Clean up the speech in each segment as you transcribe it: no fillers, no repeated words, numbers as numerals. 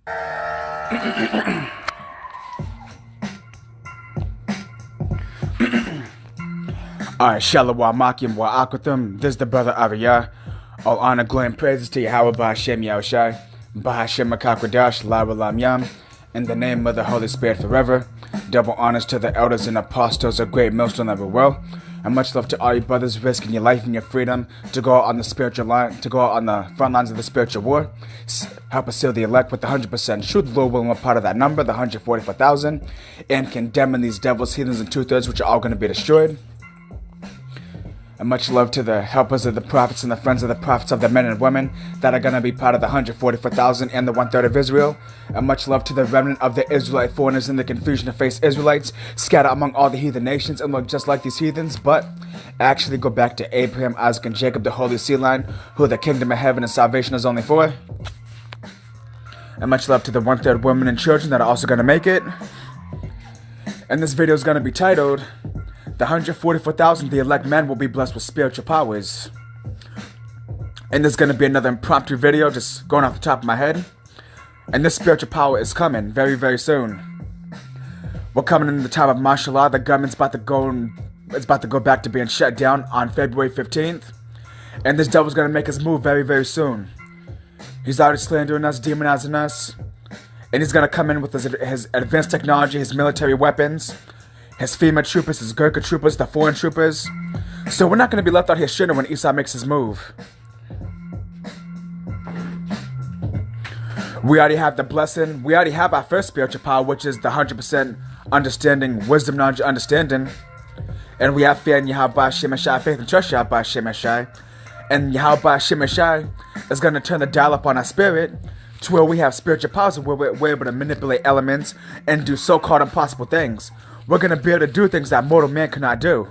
Alright, Shalom Makim wa Akatham. This is the brother Aviyah. All honor, glory, and praises to Yahweh Ba'Hashem Yahushai, Ba'Hashem Makakwadash, Lara Lam Yam, in the name of the Holy Spirit forever. Double honors to the elders and apostles of Great Millstone of the world. And much love to all you brothers risking your life and your freedom to go out on the spiritual line, to go out on the front lines of the spiritual war. Help us seal the elect with the 100% truth. Lord willing, we're part of that number, the 144,000, and condemning these devils, heathens, and two-thirds, which are all going to be destroyed. And much love to the helpers of the prophets and the friends of the prophets, of the men and women that are going to be part of the 144,000 and the 1/3 of Israel. And much love to the remnant of the Israelite foreigners in the confusion of face Israelites scattered among all the heathen nations and look just like these heathens, but actually go back to Abraham, Isaac, and Jacob, the holy seed line, who the kingdom of heaven and salvation is only for. And much love to the 1/3 women and children that are also going to make it. And this video is going to be titled, The 144,000, the elect men, will be blessed with spiritual powers. And this is going to be another impromptu video, just going off the top of my head. And this spiritual power is coming very, very soon. We're coming in the time of Mashallah. The government's about to go back to being shut down on February 15th. And this devil's going to make us move very, very soon. He's already slandering us, demonizing us. And he's going to come in with his advanced technology, his military weapons, his FEMA troopers, his Gurkha troopers, the foreign troopers. So we're not going to be left out here shitting when Esau makes his move. We already have the blessing. We already have our first spiritual power, which is the 100% understanding, wisdom, knowledge, understanding. And we have faith in Yahweh Ba'Hashem Yahshai, faith and trust Yahweh Ba'Hashem Yahshai. And Yahweh Ba'Hashem Yahshai is going to turn the dial up on our spirit to where we have spiritual powers, where we're able to manipulate elements and do so-called impossible things. We're going to be able to do things that mortal man cannot do.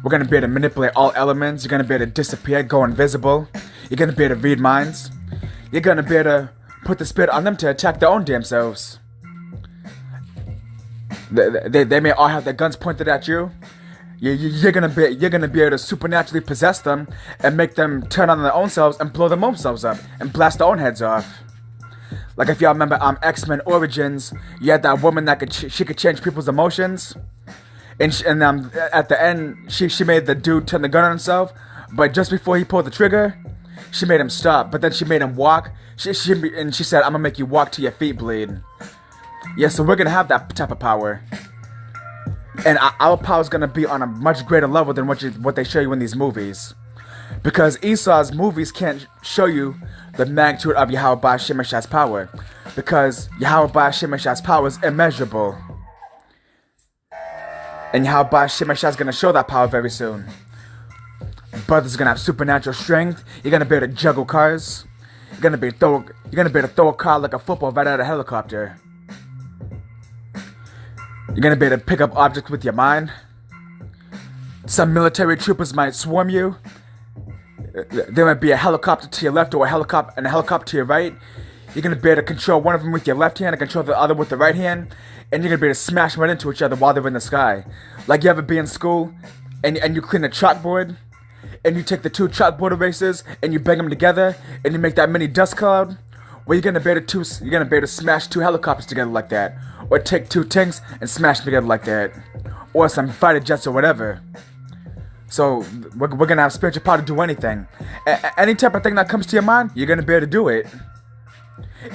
We're going to be able to manipulate all elements. You're going to be able to disappear, go invisible. You're going to be able to read minds. You're going to be able to put the spirit on them to attack their own damn selves. They may all have their guns pointed at you. You're going to be able to supernaturally possess them and make them turn on their own selves and blow their own selves up and blast their own heads off. Like if y'all remember X-Men Origins, you had that woman that she could change people's emotions, and at the end she made the dude turn the gun on himself, but just before he pulled the trigger, she made him stop. But then she made him walk. She said, "I'm gonna make you walk till your feet bleed." Yeah, so we're gonna have that type of power, and our power is gonna be on a much greater level than what they show you in these movies, because Esau's movies can't show you the magnitude of Yahweh Ba'Hashem Yahshai's power, because Yahweh Ba'Hashem Yahshai's power is immeasurable. And Yahweh Ba'Hashem Yahshai is going to show that power very soon. Brothers are going to have supernatural strength. You're going to be able to juggle cars. You're going to be able to throw a car like a football right out of a helicopter. You're going to be able to pick up objects with your mind. Some military troopers might swarm you. There might be a helicopter to your left or a helicopter to your right. You're going to be able to control one of them with your left hand and control the other with the right hand. And you're going to be able to smash right into each other while they're in the sky. Like you ever be in school and you clean a chalkboard. And you take the two chalkboard erasers and you bang them together. And you make that mini dust cloud. Well, you're going to be able to smash two helicopters together like that. Or take two tanks and smash them together like that. Or some fighter jets or whatever. So, we're going to have spiritual power to do anything. Any type of thing that comes to your mind, you're going to be able to do it.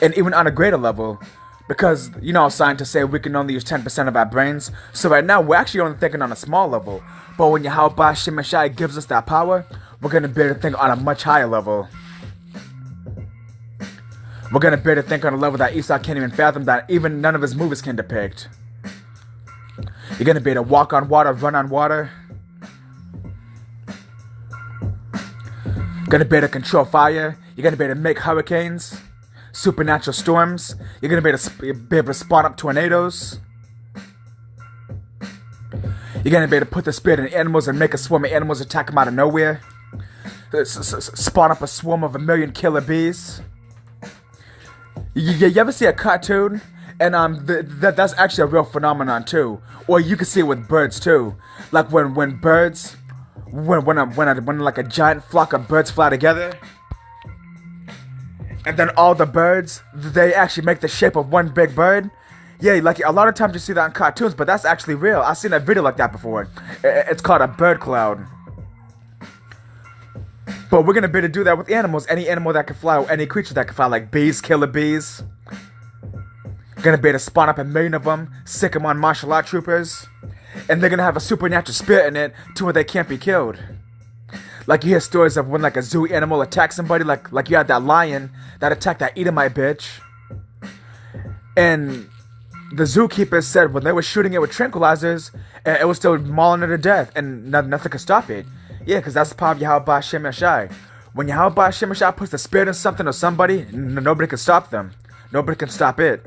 And even on a greater level. Because, scientists say we can only use 10% of our brains. So right now, we're actually only thinking on a small level. But when Yahweh Ba'Hashem Yahshai gives us that power, we're going to be able to think on a much higher level. We're going to be able to think on a level that Esau can't even fathom, that even none of his movies can depict. You're going to be able to walk on water, run on water. You're going to be able to control fire. You're going to be able to make hurricanes, supernatural storms. You're going to be able to spawn up tornadoes. You're going to be able to put the spirit in animals and make a swarm of animals attack them out of nowhere. Spawn up a swarm of 1 million killer bees. You ever see a cartoon? And that's actually a real phenomenon too. Or you can see it with birds too. Like when birds... When like a giant flock of birds fly together, And then all the birds, they actually make the shape of one big bird. Yeah, like a lot of times you see that in cartoons, but that's actually real. I've seen a video like that before. It's called a bird cloud. But we're gonna be able to do that with animals. Any animal that can fly, or any creature that can fly, like bees, killer bees. Gonna be able to spawn up 1,000,000 of them, sick them on martial art troopers. And they're gonna have a supernatural spirit in it to where they can't be killed. Like you hear stories of when like a zoo animal attacks somebody, like you had that lion that attacked that Edomite bitch. And the zookeepers said when they were shooting it with tranquilizers, it was still mauling her to death, and nothing could stop it. Yeah, because that's the power of Yahweh Hashem Yashai. When Yahweh Hashem Yashai puts the spirit in something or somebody, nobody can stop them. Nobody can stop it.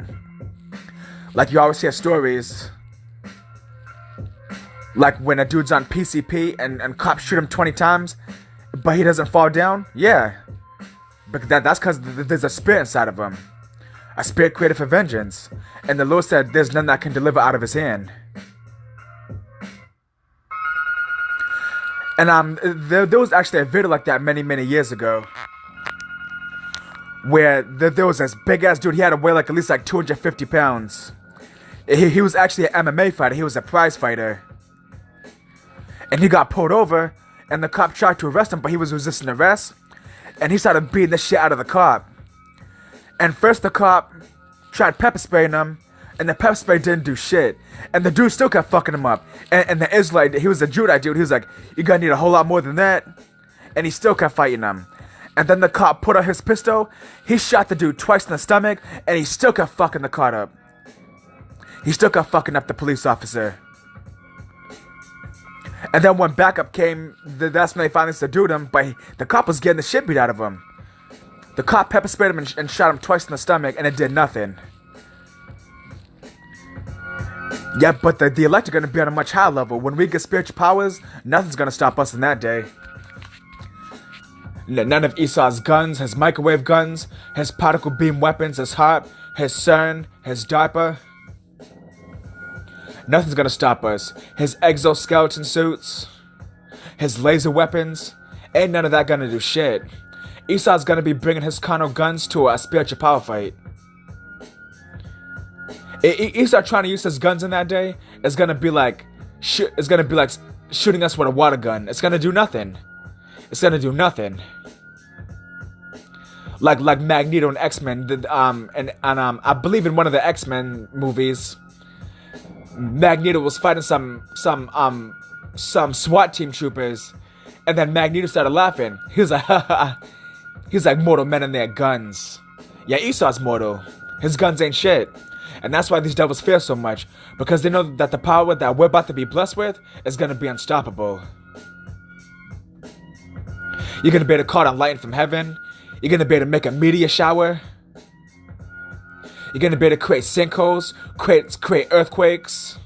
Like you always hear stories, like when a dude's on PCP and cops shoot him 20 times, but he doesn't fall down. Yeah, but that's because there's a spirit inside of him. A spirit created for vengeance. And the Lord said there's none that can deliver out of his hand. And there was actually a video like that many years ago. Where there was this big ass dude, he had to weigh like at least like 250 pounds. He was actually an MMA fighter, he was a prize fighter. And he got pulled over, and the cop tried to arrest him, but he was resisting arrest. And he started beating the shit out of the cop. And first the cop tried pepper spraying him, and the pepper spray didn't do shit. And the dude still kept fucking him up. And the Israelite, he was a Judite dude, he was like, you're gonna need a whole lot more than that. And he still kept fighting him. And then the cop put out his pistol, he shot the dude twice in the stomach, and he still kept fucking the cop up. He still kept fucking up the police officer. And then when backup came, that's when they finally subdued him, but the cop was getting the shit beat out of him. The cop pepper sprayed him and shot him twice in the stomach, and it did nothing. Yeah, but the elect are going to be on a much higher level. When we get spiritual powers, nothing's going to stop us in that day. None of Esau's guns, his microwave guns, his particle beam weapons, his harp, his CERN, his DARPA. Nothing's going to stop us. His exoskeleton suits, his laser weapons, ain't none of that going to do shit. Esau's gonna be bringing his carnal guns to a spiritual power fight. Esau trying to use his guns in that day is gonna be like shooting us with a water gun. It's gonna do nothing. It's gonna do nothing. Like Magneto and X-Men. I believe in one of the X-Men movies, Magneto was fighting some SWAT team troopers, and then Magneto started laughing. He was like, haha. He's like mortal men and their guns. Yeah, Esau's mortal. His guns ain't shit. And that's why these devils fear so much. Because they know that the power that we're about to be blessed with is going to be unstoppable. You're going to be able to call down lightning from heaven. You're going to be able to make a meteor shower. You're going to be able to create sinkholes, create earthquakes.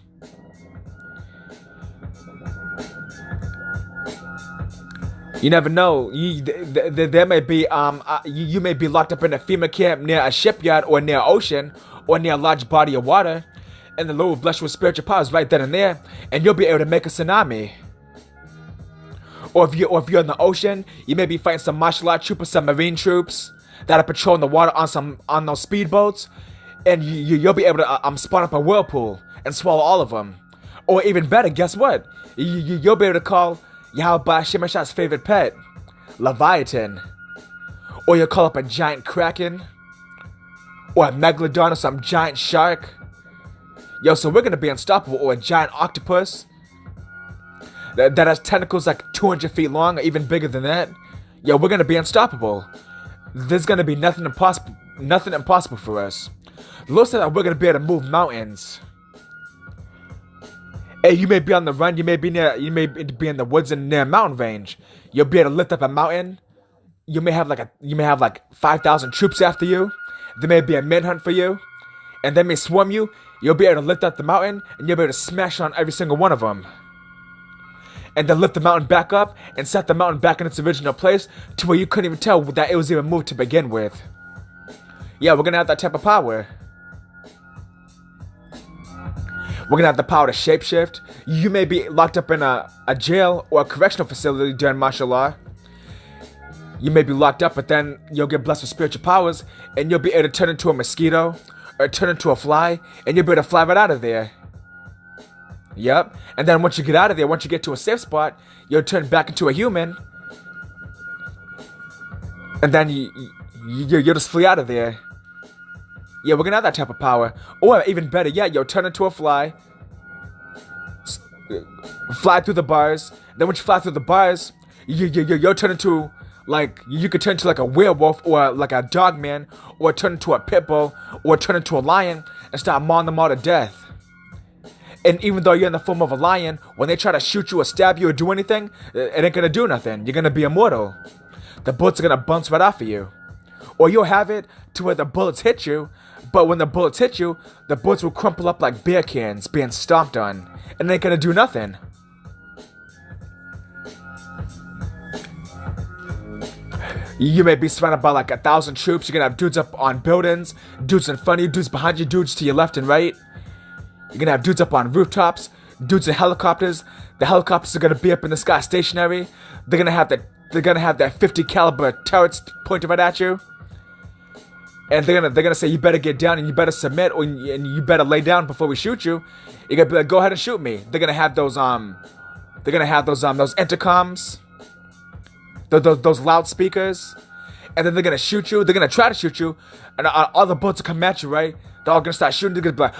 You never know. There may be you may be locked up in a FEMA camp near a shipyard or near ocean or near a large body of water, and the Lord will bless you with spiritual powers right then and there, and you'll be able to make a tsunami. Or if you're in the ocean, you may be fighting some martial art troopers, some marine troops that are patrolling the water on those speedboats, and you'll be able to spawn up a whirlpool and swallow all of them. Or even better, guess what? You'll be able to call Yahweh Shemeshah's favorite pet, Leviathan. Or you'll call up a giant kraken, or a megalodon, or some giant shark. Yo, so we're gonna be unstoppable. Or a giant octopus that has tentacles like 200 feet long, or even bigger than that. Yo, we're gonna be unstoppable. There's gonna be nothing impossible for us. The Lord said that we're gonna be able to move mountains. Hey, you may be on the run, you may be in the woods and near a mountain range. You'll be able to lift up a mountain. You may have like 5,000 troops after you. There may be a manhunt for you, and they may swarm you. You'll be able to lift up the mountain, and you'll be able to smash on every single one of them. And then lift the mountain back up, and set the mountain back in its original place, to where you couldn't even tell that it was even moved to begin with. Yeah, we're gonna have that type of power. We're gonna have the power to shapeshift. You may be locked up in a jail or a correctional facility during martial law. You may be locked up, but then you'll get blessed with spiritual powers, and you'll be able to turn into a mosquito, or turn into a fly, and you'll be able to fly right out of there. Yep. And then once you get out of there, once you get to a safe spot, you'll turn back into a human, and then you'll just flee out of there. Yeah, we're gonna have that type of power. Or even better yet, you'll turn into a fly, fly through the bars. Then once you fly through the bars, you'll turn into, like, you could turn into like a werewolf, or like a dog man, or turn into a pit bull, or turn into a lion and start mauling them all to death. And even though you're in the form of a lion, when they try to shoot you or stab you or do anything, it ain't gonna do nothing. You're gonna be immortal. The bullets are gonna bounce right off of you. Or you'll have it to where the bullets hit you, but when the bullets hit you, the bullets will crumple up like beer cans being stomped on, and it ain't gonna do nothing. You may be surrounded by like 1,000 troops. You're gonna have dudes up on buildings, dudes in front of you, dudes behind you, dudes to your left and right. You're gonna have dudes up on rooftops, dudes in helicopters. The helicopters are gonna be up in the sky stationary. They're gonna have that 50 caliber turrets pointed right at you. And they're gonna say you better get down and you better submit, and you better lay down before we shoot you. You're gonna be like, go ahead and shoot me. They're gonna have those intercoms, those loudspeakers, and then they're gonna shoot you. They're gonna try to shoot you, and all the bullets will come at you, right? They're all gonna start shooting. They're gonna be like,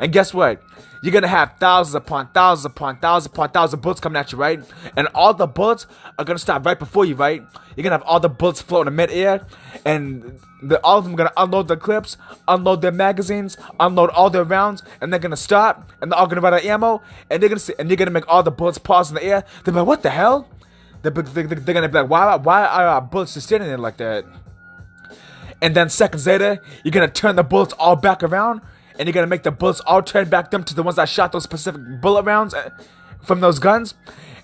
and guess what? You're gonna have thousands upon thousands upon thousands upon thousands of bullets coming at you, right? And all the bullets are gonna stop right before you, right? You're gonna have all the bullets floating in midair, and all of them are gonna unload their clips, unload their magazines, unload all their rounds, and they're gonna stop, and they're all gonna run out of ammo, and you're gonna make all the bullets pause in the air. They're like, what the hell? They're gonna be like, why are our bullets just standing there like that? And then seconds later, you're gonna turn the bullets all back around, and you're gonna make the bullets all turn back them to the ones that shot those specific bullet rounds from those guns,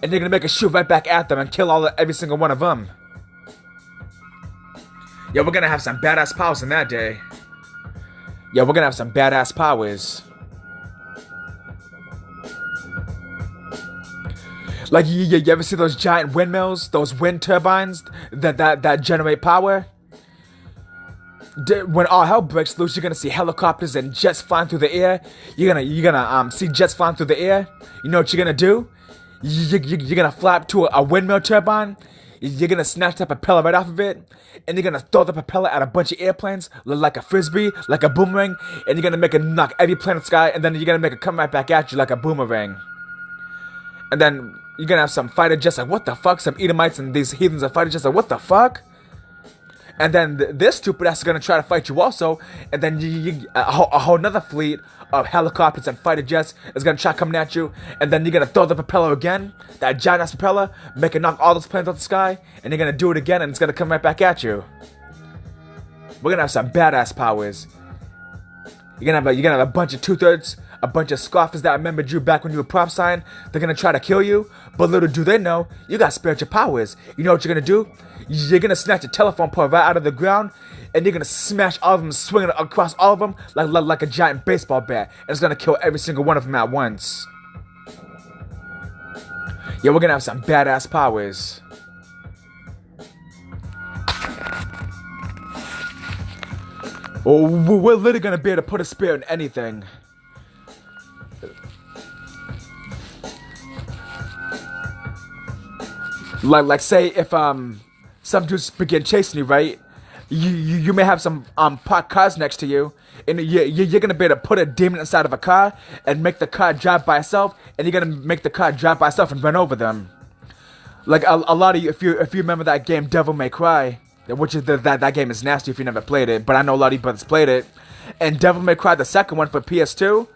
and you're gonna make a shoot right back at them and kill every single one of them. Yeah, we're gonna have some badass powers in that day. Yeah, we're gonna have some badass powers. Like, you ever see those giant windmills, those wind turbines that generate power? When all hell breaks loose, you're gonna see helicopters and jets flying through the air. You're gonna see jets flying through the air. You know what you're gonna do? You're gonna fly up to a windmill turbine. You're gonna snatch the propeller right off of it, and you're gonna throw the propeller at a bunch of airplanes like a frisbee, like a boomerang, and you're gonna make it knock every plane in the sky, and then you're gonna make it come right back at you like a boomerang. And then you're gonna have some fighter jets like, what the fuck? Some Edomites and these heathens are fighter jets like, what the fuck? And then this stupid ass is gonna try to fight you also, and then a whole nother fleet of helicopters and fighter jets is gonna try coming at you, and then you're gonna throw the propeller again, that giant ass propeller, make it knock all those planes out the sky, and you're gonna do it again, and it's gonna come right back at you. We're gonna have some badass powers. You're gonna have a bunch of two-thirds, a bunch of scoffers that remembered you back when you were prophesying. They're gonna try to kill you, but little do they know, you got spiritual powers. You know what you're gonna do? You're gonna snatch a telephone pole right out of the ground, and you're gonna smash all of them, swinging across all of them like a giant baseball bat, and it's gonna kill every single one of them at once. Yeah, we're gonna have some badass powers. Oh, we're literally gonna be able to put a spear in anything. Like say if some dudes begin chasing you, right? You may have some parked cars next to you, and you're gonna be able to put a demon inside of a car and make the car drive by itself, and you're gonna make the car drive by itself and run over them. Like a lot of you, if you remember that game Devil May Cry, which is that game is nasty if you never played it, but I know a lot of you brothers played it. And Devil May Cry, the second one for PS2,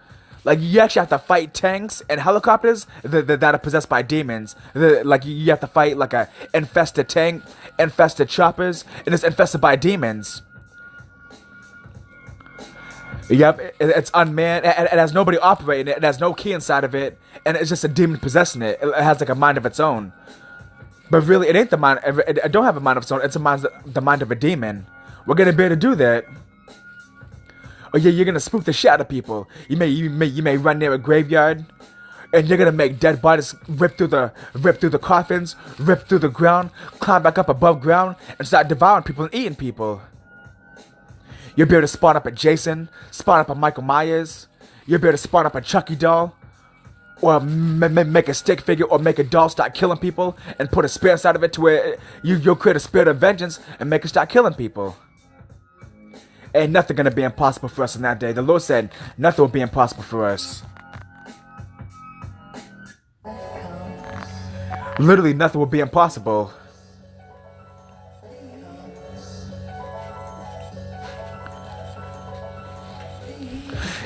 like you actually have to fight tanks and helicopters that are possessed by demons. Like you have to fight like a infested tank, infested choppers, and it's infested by demons. Yep, it's unmanned. It has nobody operating it. It has no key inside of it, and it's just a demon possessing it. It has like a mind of its own. But really, it ain't the mind. It don't have a mind of its own. It's the mind of a demon. We're gonna be able to do that. Oh yeah, you're gonna spook the shit out of people. You may run near a graveyard, And you're gonna make dead bodies rip through the coffins, rip through the ground, climb back up above ground, and start devouring people and eating people. You'll be able to spawn up a Jason, spawn up a Michael Myers. You'll be able to spawn up a Chucky doll, or make a stick figure, or make a doll start killing people, and put a spirit inside of it to where you'll create a spirit of vengeance and make it start killing people. Ain't nothing gonna be impossible for us on that day. The Lord said nothing will be impossible for us. Literally nothing will be impossible.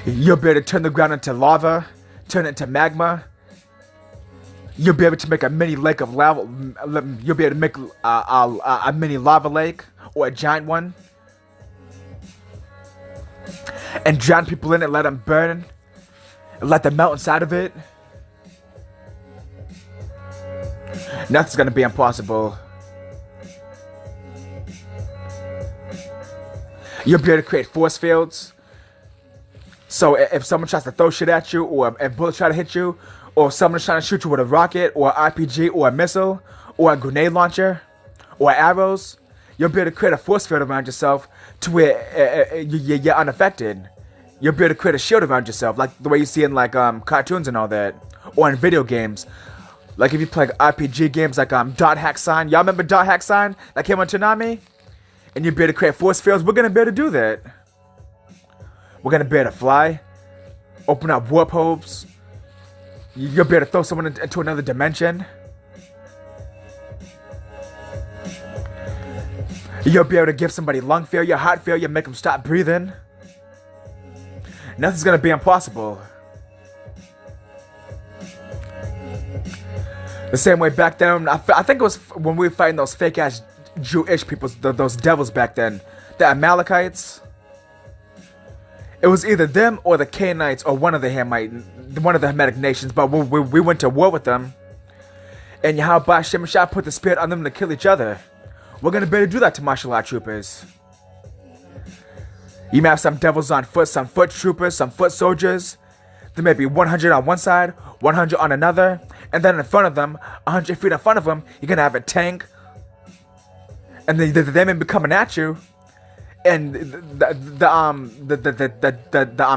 You'll be able to turn the ground into lava, turn it into magma. You'll be able to make a mini lake of lava. You'll be able to make a mini lava lake, or a giant one, and drown people in it, let them burn, and let them melt inside of it. Nothing's gonna be impossible. You'll be able to create force fields. So if someone tries to throw shit at you, or if bullets try to hit you, or if someone's trying to shoot you with a rocket, or an RPG, or a missile, or a grenade launcher, or arrows, you'll be able to create a force field around yourself to where you're unaffected. You'll be able to create a shield around yourself, like the way you see in like cartoons and all that, or in video games. Like if you play RPG games like Dot Hack Sign. Y'all remember Dot Hack Sign that came on Toonami? And you'll be able to create force fields. We're gonna be able to do that. We're gonna be able to fly, open up warp holes. You'll be able to throw someone into another dimension. You'll be able to give somebody lung failure, heart failure, make them stop breathing. Nothing's gonna be impossible. The same way back then, I think it was when we were fighting those fake ass Jewish people, those devils back then, the Amalekites. It was either them or the Canaanites or one of the Hamitic nations, but we went to war with them. And Yahweh Shemashah put the spirit on them to kill each other. We're gonna be able to do that to martial art troopers. You may have some devils on foot, some foot troopers, some foot soldiers. There may be 100 on one side, 100 on another, and then in front of them, 100 feet in front of them, you're gonna have a tank, and they may be coming at you, and the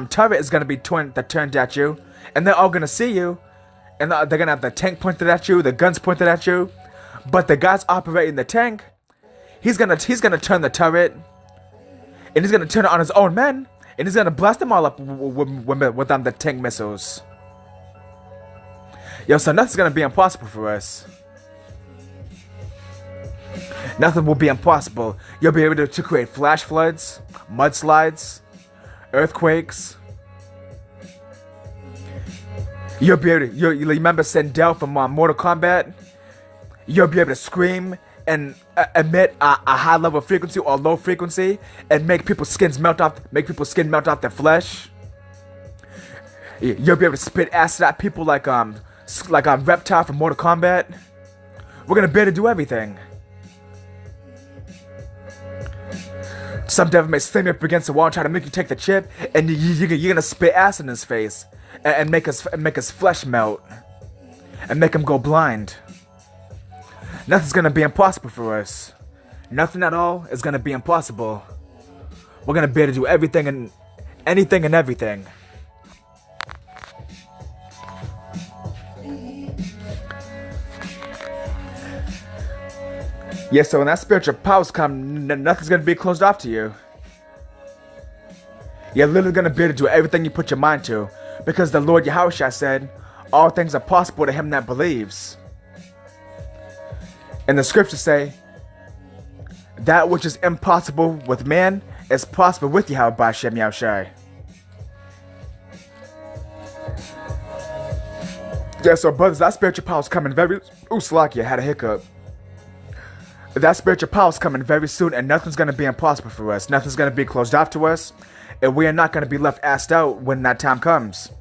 turret is gonna be turned at you, and they're all gonna see you, and they're gonna have the tank pointed at you, the guns pointed at you, but the guy's operating the tank, he's gonna turn the turret, and he's gonna turn it on his own men. And he's gonna blast them all up with the tank missiles. Yo, so nothing's gonna be impossible for us. Nothing will be impossible. You'll be able to create flash floods, mudslides, earthquakes. You'll be able to, you remember Sindel from Mortal Kombat? You'll be able to scream and emit a high level frequency or low frequency and make people's skins melt off their flesh. You'll be able to spit acid at people like Reptile from Mortal Kombat. We're gonna be able to do everything. Some devil may slam you up against the wall and try to make you take the chip, and you're gonna spit acid in his face and make his flesh melt and make him go blind. Nothing's gonna be impossible for us. Nothing at all is gonna be impossible. We're gonna be able to do everything and anything and everything. Yeah, so when that spiritual powers come, nothing's gonna be closed off to you. You're literally gonna be able to do everything you put your mind to, because the Lord Yahushua said, all things are possible to him that believes. And the scriptures say, that which is impossible with man is possible with Yahweh B'Shem Yahushai. Yeah, so brothers, that spiritual power is coming very... Ooh, Slakia, had a hiccup. That spiritual power is coming very soon, and nothing's going to be impossible for us. Nothing's going to be closed off to us, and we are not going to be left assed out when that time comes.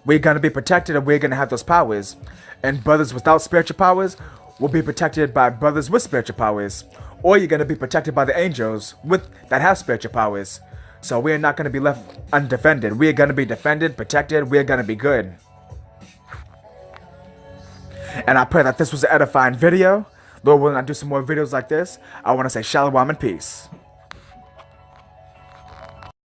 We're going to be protected, and we're going to have those powers. And brothers without spiritual powers will be protected by brothers with spiritual powers. Or you're going to be protected by the angels that have spiritual powers. So we're not going to be left undefended. We're going to be defended, protected, we're going to be good. And I pray that this was an edifying video. Lord willing, I do some more videos like this. I want to say shalom and peace.